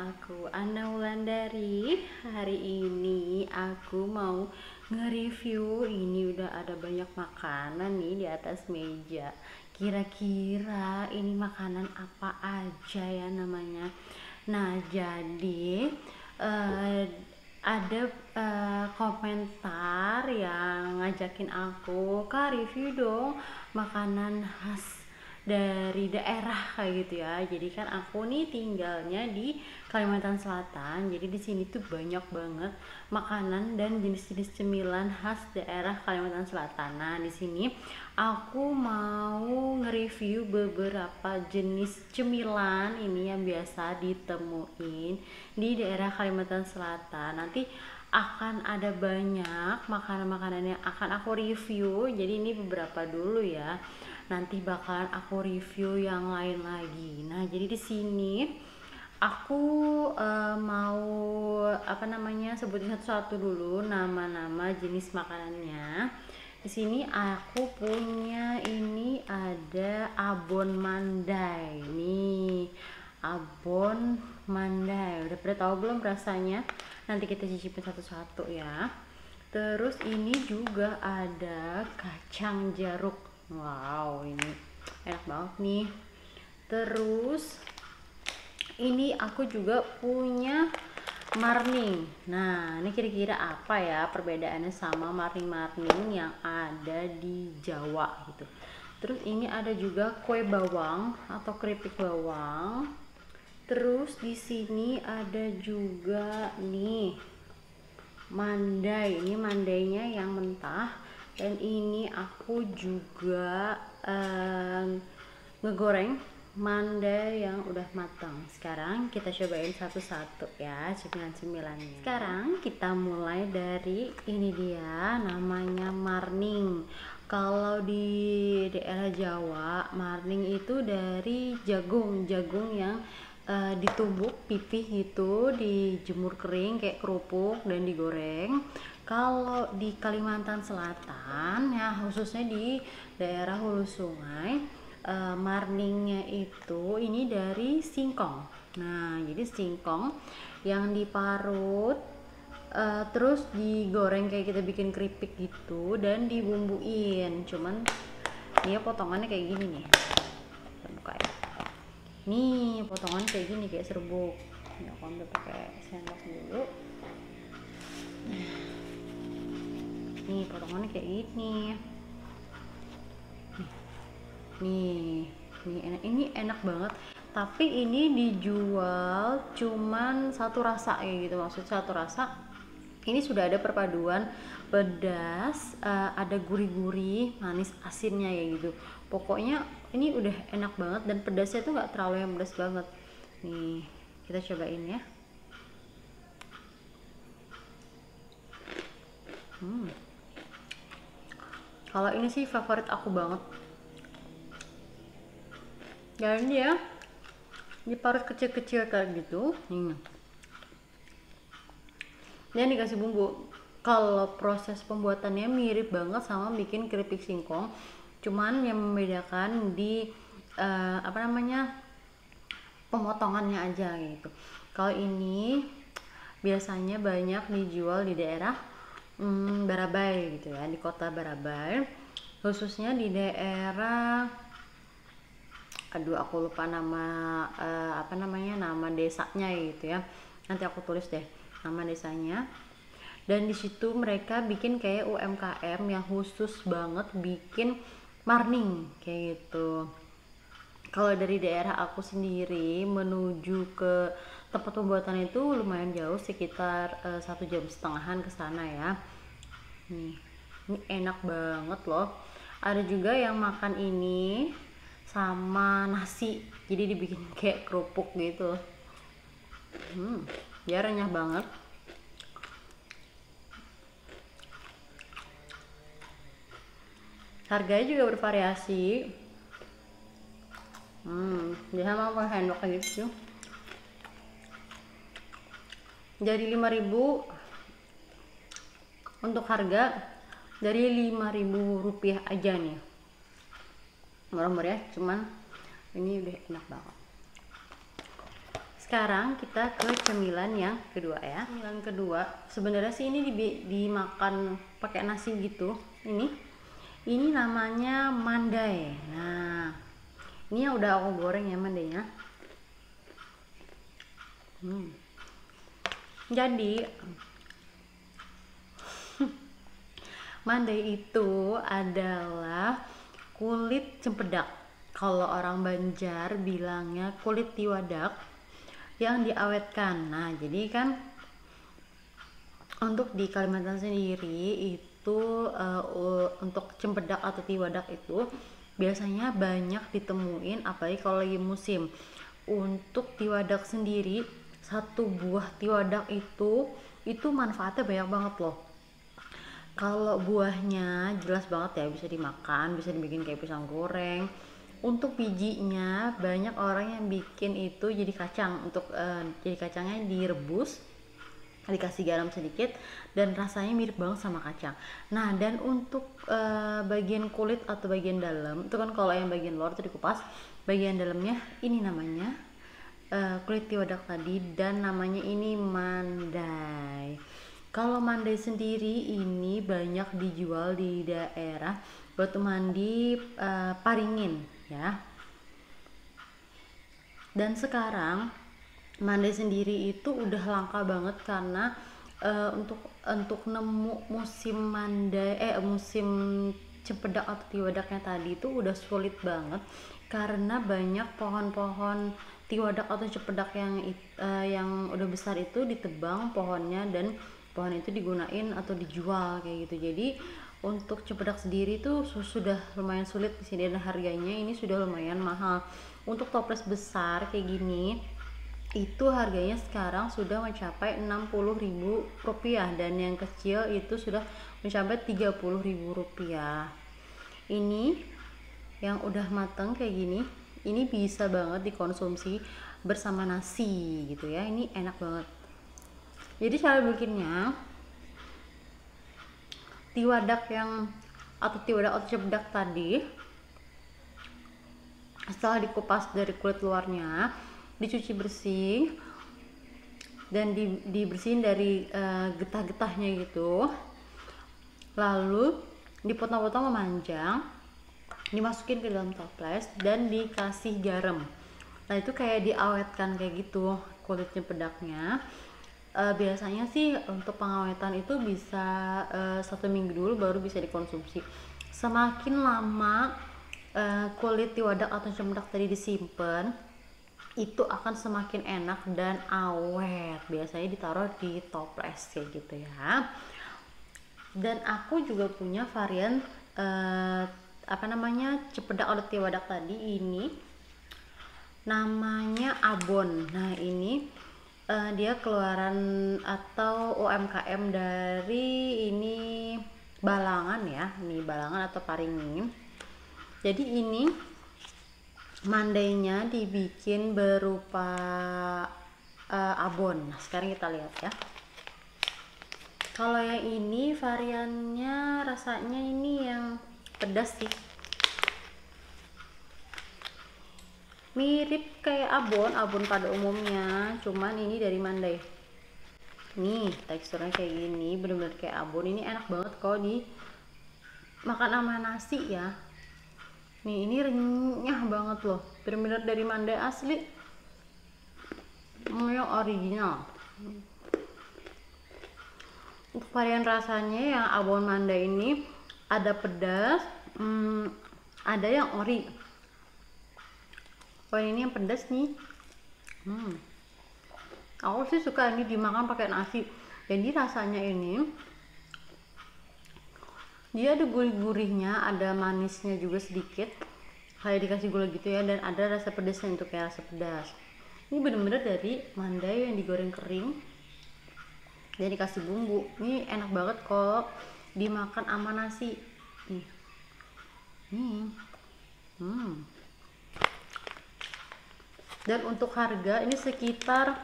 aku Ana Wulandari. Hari ini aku mau nge-review. Ini udah ada banyak makanan nih di atas meja. Kira-kira ini makanan apa aja ya namanya. Nah, jadi eh, ada komentar yang ngajakin aku, "Kak, review dong makanan khas dari daerah," kayak gitu ya. Jadi kan aku nih tinggalnya di Kalimantan Selatan. Jadi di sini tuh banyak banget makanan dan jenis-jenis cemilan khas daerah Kalimantan Selatan. Nah, di sini aku mau nge-review beberapa jenis cemilan ini yang biasa ditemuin di daerah Kalimantan Selatan. Nanti akan ada banyak makanan-makanan yang akan aku review. Jadi ini beberapa dulu ya. Nanti bakalan aku review yang lain lagi. Nah, jadi di sini aku mau sebutin satu-satu dulu nama-nama jenis makanannya. Di sini aku punya ini ada abon mandai. Nih, abon mandai. Udah pada tahu belum rasanya? Nanti kita cicipin satu-satu ya. Terus ini juga ada kacang jeruk. Wow, ini enak banget nih. Terus ini aku juga punya marning. Nah, ini kira-kira apa ya perbedaannya sama marning-marning yang ada di Jawa gitu. Terus ini ada juga kue bawang atau keripik bawang. Terus di sini ada juga nih mandai. Ini mandainya yang mentah. Dan ini aku juga ngegoreng mandai yang udah matang. Sekarang kita cobain satu-satu ya cemilan-cemilannya. Sekarang kita mulai dari ini dia, namanya marning. Kalau di daerah Jawa, marning itu dari jagung yang ditumbuk pipih gitu, dijemur kering kayak kerupuk dan digoreng. Kalau di Kalimantan Selatan ya, khususnya di daerah hulu sungai, marningnya itu ini dari singkong. Nah, jadi singkong yang diparut terus digoreng kayak kita bikin keripik gitu dan dibumbuin. Cuman dia potongannya kayak gini nih. Kita buka ya. Nih, potongan kayak gini kayak serbuk. Ini aku ambil pakai sendok dulu. Nih, potongannya kayak gini. Nih enak, ini enak banget. Tapi ini dijual cuman satu rasa ya gitu. Maksud satu rasa. Ini sudah ada perpaduan pedas, ada gurih-gurih, manis, asinnya ya gitu. Pokoknya ini udah enak banget dan pedasnya tuh nggak terlalu yang pedas banget. Nih, kita cobain ya. Kalau ini sih favorit aku banget. Dan dia diparut kecil-kecil kayak gitu. Dia dikasih bumbu. Kalau proses pembuatannya mirip banget sama bikin keripik singkong, cuman yang membedakan di pemotongannya aja gitu. Kalau ini biasanya banyak dijual di daerah Barabai gitu ya, di kota Barabai, khususnya di daerah, aduh aku lupa nama nama desanya gitu ya. Nanti aku tulis deh nama desanya. Dan di situ mereka bikin kayak UMKM yang khusus banget bikin marning kayak gitu. Kalau dari daerah aku sendiri menuju ke tempat pembuatan itu lumayan jauh, sekitar 1,5 jam ke sana ya. Nih, ini enak banget loh. Ada juga yang makan ini sama nasi, jadi dibikin kayak kerupuk gitu. Dia renyah banget. Harganya juga bervariasi. Dia mau pakai sendok kayak gitu. Dari 5.000 untuk harga dari 5.000 rupiah aja nih. Murah-murah ya, cuman ini udah enak banget. Sekarang kita ke cemilan yang kedua ya. Cemilan kedua sebenarnya sih ini dimakan pakai nasi gitu. Ini namanya mandai. Nah, ini yang udah aku goreng ya mandainya. Jadi mandai itu adalah kulit cempedak. Kalau orang Banjar bilangnya kulit tiwadak yang diawetkan. Nah, jadi kan untuk di Kalimantan sendiri itu untuk cempedak atau tiwadak itu biasanya banyak ditemuin apalagi kalau lagi musim. Untuk tiwadak sendiri, satu buah tiwadak itu manfaatnya banyak banget loh. Kalau buahnya jelas banget ya, bisa dimakan, bisa dibikin kayak pisang goreng. Untuk bijinya banyak orang yang bikin itu jadi kacang. Untuk jadi kacangnya direbus, dikasih garam sedikit dan rasanya mirip banget sama kacang. Nah, dan untuk bagian kulit atau bagian dalam itu kan, kalau yang bagian luar itu dikupas, bagian dalamnya ini namanya kulit tiwadak tadi, dan namanya ini mandai. Kalau mandai sendiri ini banyak dijual di daerah Batu Mandi, Paringin ya. Dan sekarang mandai sendiri itu udah langka banget karena untuk nemu musim musim cempedak atau tiwadaknya tadi itu udah sulit banget karena banyak pohon-pohon tiwadak atau cempedak yang udah besar itu ditebang pohonnya, dan pohon itu digunain atau dijual kayak gitu. Jadi untuk cempedak sendiri itu sudah lumayan sulit di sini, dan harganya ini sudah lumayan mahal. Untuk toples besar kayak gini itu harganya sekarang sudah mencapai Rp60.000, dan yang kecil itu sudah mencapai Rp30.000. Ini yang udah matang kayak gini, ini bisa banget dikonsumsi bersama nasi gitu ya. Ini enak banget. Jadi cara bikinnya, tiwadak atau cempedak tadi setelah dikupas dari kulit luarnya, dicuci bersih dan dibersihin dari getah-getahnya gitu, lalu dipotong-potong memanjang, dimasukin ke dalam toples dan dikasih garam. Nah, itu kayak diawetkan kayak gitu kulit cempedaknya. Biasanya sih untuk pengawetan itu bisa 1 minggu dulu baru bisa dikonsumsi. Semakin lama kulit tiwadak atau cempedak tadi disimpan, itu akan semakin enak dan awet. Biasanya ditaruh di toples kayak gitu ya. Dan aku juga punya varian cempedak atau tiwadak tadi, ini namanya abon. Nah, ini dia keluaran atau UMKM dari ini Balangan ya, ini Balangan atau Paringin. Jadi ini mandainya dibikin berupa abon. Nah, sekarang kita lihat ya. Kalau yang ini variannya rasanya ini yang pedas sih, mirip kayak abon pada umumnya, cuman ini dari mandai. Nih teksturnya kayak gini, bener-bener kayak abon. Ini enak banget kalau di makan sama nasi ya. Nih, ini renyah banget loh, bener-bener dari mandai asli, yang original. Untuk varian rasanya yang abon mandai ini ada pedas, ada yang ori. Oh, ini yang pedas nih. Aku sih suka ini dimakan pakai nasi. Jadi rasanya ini dia ada gurih-gurihnya, ada manisnya juga sedikit, kayak dikasih gula gitu ya, dan ada rasa pedasnya untuk kayak rasa pedas. Ini bener-bener dari mandai yang digoreng kering dan dikasih bumbu. Ini enak banget kalau dimakan sama nasi. Dan untuk harga ini sekitar,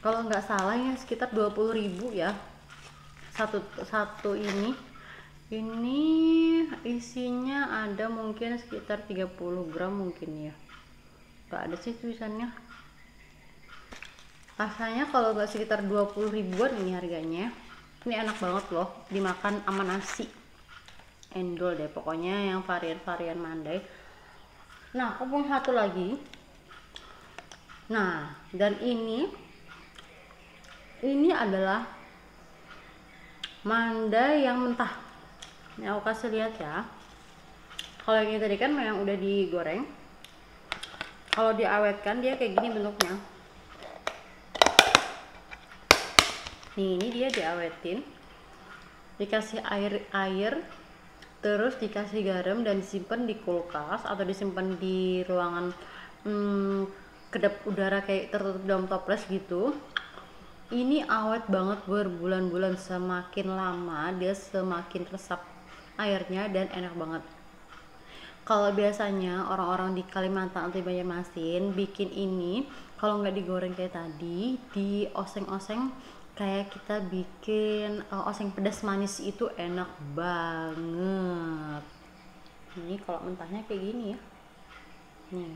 kalau nggak salah ya sekitar 20.000 ya satu ini isinya ada mungkin sekitar 30 gram mungkin ya, nggak ada sih tulisannya. Rasanya kalau nggak sekitar 20 ribuan ini harganya. Ini enak banget loh, dimakan sama nasi. Endol deh pokoknya, yang varian-varian mandai. Nah, aku punya satu lagi. Nah, dan ini adalah mandai yang mentah. Ini aku kasih lihat ya. Kalau yang ini tadi kan yang udah digoreng. Kalau diawetkan dia kayak gini bentuknya. Nih, ini dia diawetin, dikasih air, terus dikasih garam dan disimpan di kulkas atau disimpan di ruangan kedap udara kayak tertutup dalam toples gitu. Ini awet banget berbulan-bulan, semakin lama dia semakin resap airnya dan enak banget. Kalau biasanya orang-orang di Kalimantan atau di Banjarmasin bikin ini, kalau nggak digoreng kayak tadi, di oseng-oseng kayak kita bikin oseng pedas manis, itu enak banget. Ini kalau mentahnya kayak gini ya. Nih.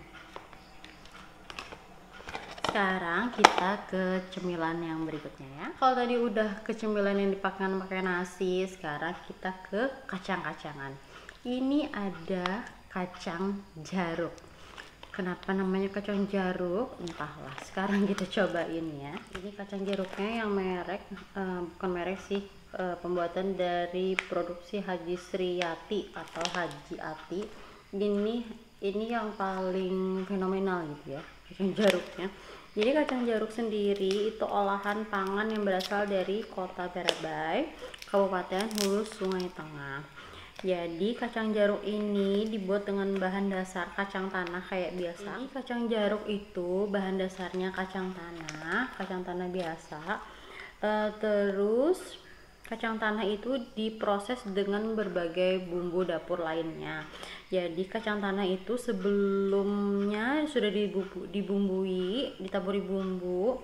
Sekarang kita ke cemilan yang berikutnya ya. Kalau tadi udah ke cemilan yang dipakai nasi, sekarang kita ke kacang-kacangan. Ini ada kacang jeruk. Kenapa namanya kacang jeruk? Entahlah. Sekarang kita cobain ya. Ini kacang jeruknya yang merek, bukan merek sih, pembuatan dari produksi Haji Sriyati atau Haji Ati. Ini yang paling fenomenal gitu ya, kacang jeruknya. Jadi kacang jeruk sendiri itu olahan pangan yang berasal dari Kota Barabai, Kabupaten Hulu Sungai Tengah. Jadi kacang jeruk ini dibuat dengan bahan dasar kacang tanah kayak biasa. Ini kacang jeruk itu bahan dasarnya kacang tanah biasa. Terus kacang tanah itu diproses dengan berbagai bumbu dapur lainnya. Jadi kacang tanah itu sebelumnya sudah dibumbui, ditaburi bumbu,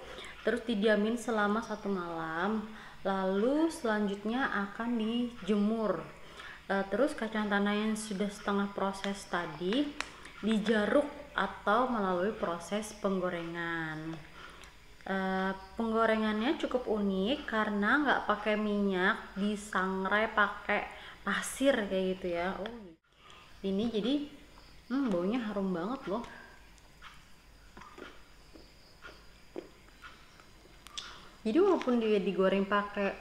terus didiamin selama 1 malam. Lalu selanjutnya akan dijemur. Terus kacang tanah yang sudah setengah proses tadi dijaruk atau melalui proses penggorengan. Penggorengannya cukup unik karena nggak pakai minyak, disangrai pakai pasir kayak gitu ya. Oh, ini jadi baunya harum banget loh. Jadi walaupun dia digoreng pakai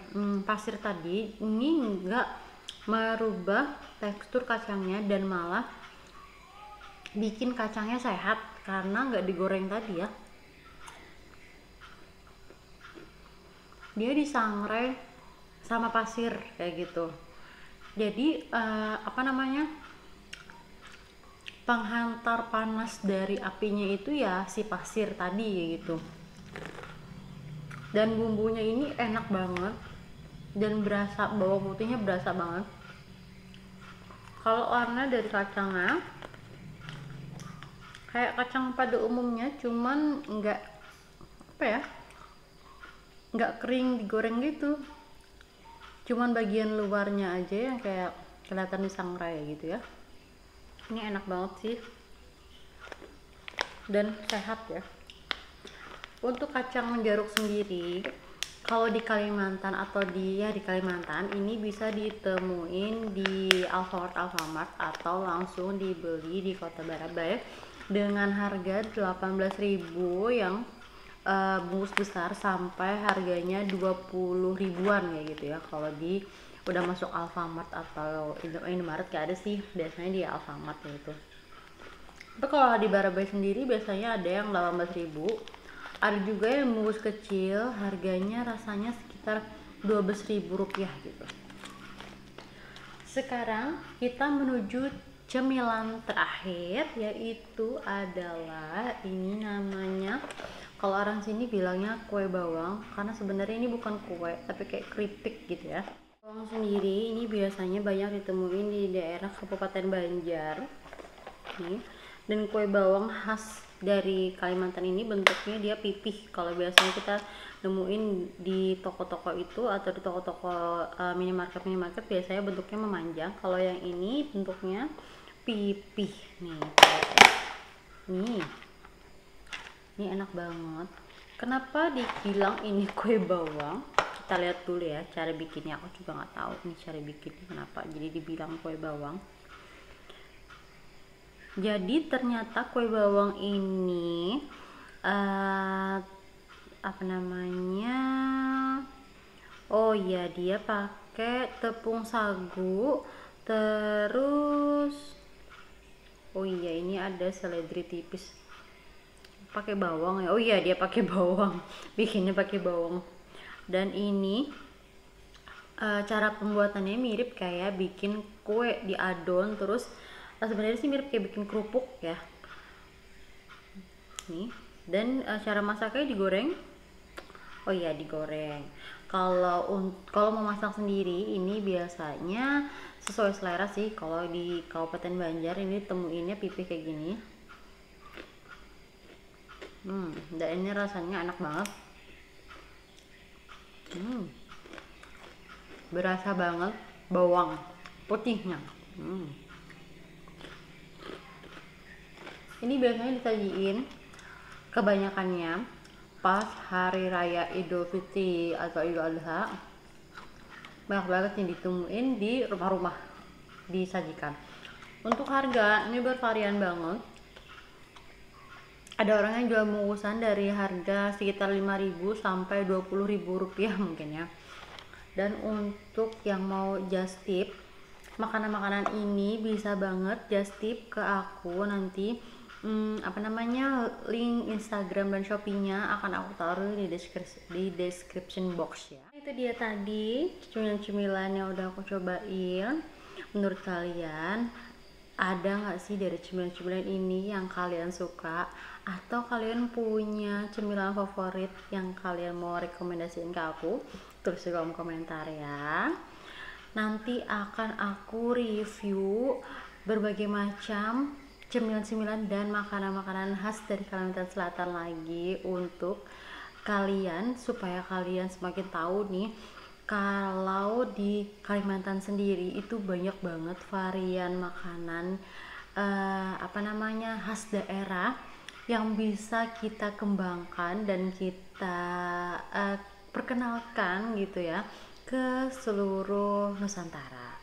pasir tadi, ini nggak merubah tekstur kacangnya dan malah bikin kacangnya sehat karena nggak digoreng tadi ya. Dia disangrai sama pasir kayak gitu. Jadi penghantar panas dari apinya itu ya si pasir tadi kayak gitu. Dan bumbunya ini enak banget dan berasa, bawang putihnya berasa banget. Kalau warna dari kacangnya kayak kacang pada umumnya, cuman nggak kering digoreng gitu, cuman bagian luarnya aja yang kayak kelihatan disangrai gitu ya. Ini enak banget sih dan sehat ya. Untuk kacang jeruk sendiri, kalau di Kalimantan atau di Kalimantan ini bisa ditemuin di Alfamart atau langsung dibeli di Kota Barabai dengan harga 18.000 yang bungkus besar, sampai harganya 20 ribuan kayak gitu ya. Kalau udah masuk Alfamart atau Indomaret gak ada sih, biasanya di Alfamart gitu. Tapi kalau di Barabai sendiri biasanya ada yang 18.000, ada juga yang bungkus kecil harganya rasanya sekitar 12.000 rupiah gitu. Sekarang kita menuju cemilan terakhir, yaitu adalah ini namanya, kalau orang sini bilangnya kue bawang, karena sebenarnya ini bukan kue tapi kayak keripik gitu ya. Bawang sendiri ini biasanya banyak ditemuin di daerah Kabupaten Banjar nih. Dan kue bawang khas dari Kalimantan ini bentuknya dia pipih. Kalau biasanya kita nemuin di toko-toko itu atau di toko-toko minimarket biasanya bentuknya memanjang. Kalau yang ini bentuknya pipih nih. Nih, ini enak banget. Kenapa dibilang ini kue bawang? Kita lihat dulu ya cara bikinnya. Aku juga nggak tahu nih cara bikinnya kenapa jadi dibilang kue bawang. Jadi ternyata kue bawang ini apa namanya? Oh iya, dia pakai tepung sagu, terus oh iya ini ada seledri tipis. Pakai bawang ya. Oh iya, dia pakai bawang. Bikinnya pakai bawang. Dan ini cara pembuatannya mirip kayak bikin kue di adon, terus sebenarnya sih mirip kayak bikin kerupuk ya. Nih. Dan cara masaknya digoreng. Oh iya, digoreng. Kalau mau masak sendiri ini biasanya sesuai selera sih. Kalau di Kabupaten Banjar ini temuinnya pipih kayak gini. Dan ini rasanya enak banget. Berasa banget bawang putihnya. Ini biasanya disajiin kebanyakannya pas hari raya Idul Fitri atau Idul Adha. Banyak banget yang ditemuin di rumah-rumah disajikan. Untuk harga ini bervarian banget. Ada orang yang jual bungkusan dari harga sekitar 5.000 sampai 20.000 rupiah mungkin ya. Dan untuk yang mau just tip makanan-makanan ini bisa banget just tip ke aku nanti. Link Instagram dan Shopee-nya akan aku taruh di description box ya. Itu dia tadi cemilan-cemilan yang udah aku cobain. Menurut kalian ada nggak sih dari cemilan-cemilan ini yang kalian suka, atau kalian punya cemilan favorit yang kalian mau rekomendasiin ke aku? Tulis di kolom komentar ya. Nanti akan aku review berbagai macam cemilan-cemilan dan makanan-makanan khas dari Kalimantan Selatan lagi untuk kalian, supaya kalian semakin tahu nih kalau di Kalimantan sendiri itu banyak banget varian makanan khas daerah yang bisa kita kembangkan dan kita perkenalkan gitu ya ke seluruh Nusantara.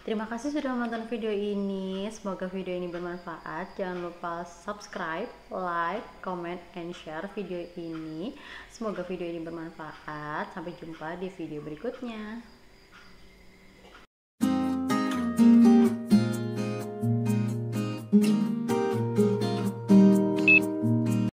Terima kasih sudah menonton video ini. Semoga video ini bermanfaat. Jangan lupa subscribe, like, comment, and share video ini. Semoga video ini bermanfaat. Sampai jumpa di video berikutnya.